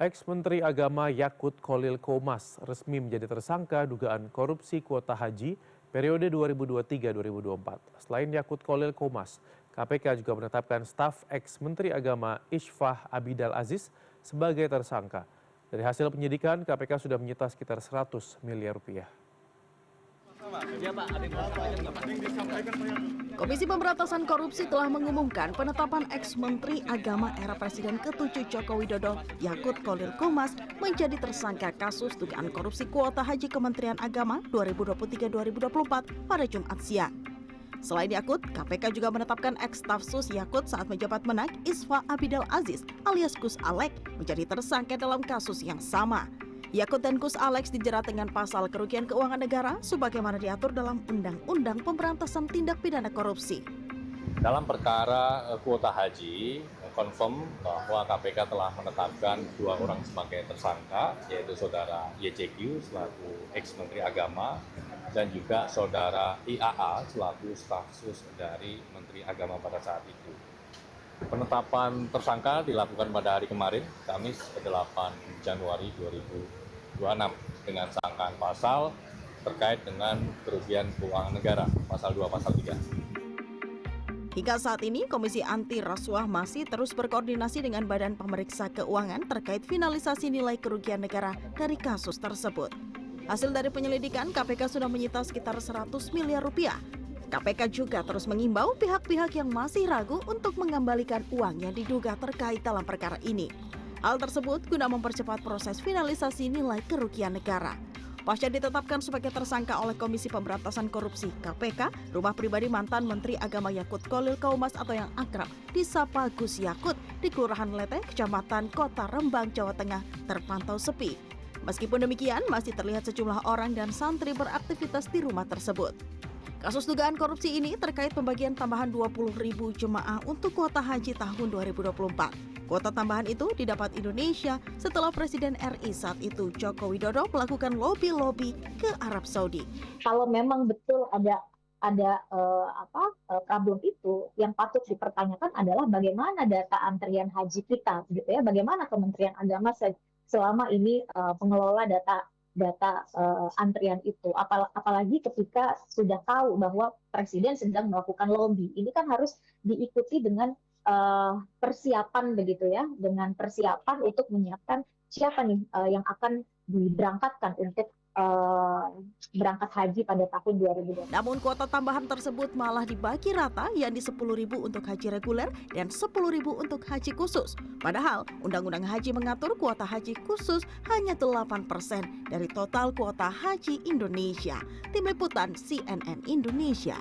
Ex-Menteri Agama Yakut Khalil Qomas resmi menjadi tersangka dugaan korupsi kuota haji periode 2023-2024. Selain Yakut Khalil Qomas, KPK juga menetapkan staf ex-Menteri Agama Ishfah Abidal Aziz sebagai tersangka. Dari hasil penyidikan, KPK sudah menyita sekitar 100 miliar rupiah. Komisi Pemberantasan Korupsi telah mengumumkan penetapan ex-Menteri Agama era Presiden ke-7 Joko Widodo, Yakut Khalil Qomas, menjadi tersangka kasus dugaan korupsi kuota haji Kementerian Agama 2023-2024 pada Jumat siang. Selain Yakut, KPK juga menetapkan ex-staf sus Yakut saat menjabat Menak, Ishfah Abidal Aziz alias Gus Alek, menjadi tersangka dalam kasus yang sama. Yakut dan Gus Alex dijerat dengan pasal kerugian keuangan negara sebagaimana diatur dalam Undang-Undang Pemberantasan Tindak Pidana Korupsi. Dalam perkara kuota haji, confirm bahwa KPK telah menetapkan 2 orang sebagai tersangka, yaitu saudara YCQ selaku ex-Menteri Agama dan juga saudara IAA selaku staf sus dari Menteri Agama pada saat itu. Penetapan tersangka dilakukan pada hari kemarin, Kamis 8 Januari 2026 dengan sangkaan pasal terkait dengan kerugian keuangan negara, pasal 2, pasal 3. Hingga saat ini, Komisi Anti Rasuah masih terus berkoordinasi dengan Badan Pemeriksa Keuangan terkait finalisasi nilai kerugian negara dari kasus tersebut. Hasil dari penyelidikan, KPK sudah menyita sekitar 100 miliar rupiah. KPK juga terus mengimbau pihak-pihak yang masih ragu untuk mengembalikan uang yang diduga terkait dalam perkara ini. Hal tersebut guna mempercepat proses finalisasi nilai kerugian negara. Pasca ditetapkan sebagai tersangka oleh Komisi Pemberantasan Korupsi (KPK), rumah pribadi mantan Menteri Agama Yakut Khalil Qomas atau yang akrab disapa Gus Yakut di Kelurahan Leteh, Kecamatan Kota Rembang, Jawa Tengah terpantau sepi. Meskipun demikian, masih terlihat sejumlah orang dan santri beraktivitas di rumah tersebut. Kasus dugaan korupsi ini terkait pembagian tambahan 20.000 jemaah untuk kuota haji tahun 2024. Kuota tambahan itu didapat Indonesia setelah Presiden RI saat itu Joko Widodo melakukan lobby-lobby ke Arab Saudi. Kalau memang betul ada problem itu, yang patut dipertanyakan adalah bagaimana data antrian haji kita, gitu ya? Bagaimana Kementerian Agama selama ini pengelola data antrian itu, apalagi ketika sudah tahu bahwa Presiden sedang melakukan lobby. Ini kan harus diikuti dengan persiapan begitu ya, dengan persiapan untuk menyiapkan siapa nih yang akan diberangkatkan untuk berangkat haji pada tahun 2020. Namun kuota tambahan tersebut malah dibagi rata, yakni 10.000 untuk haji reguler dan 10.000 untuk haji khusus. Padahal Undang-Undang Haji mengatur kuota haji khusus hanya 8% dari total kuota haji Indonesia. Tim Liputan CNN Indonesia.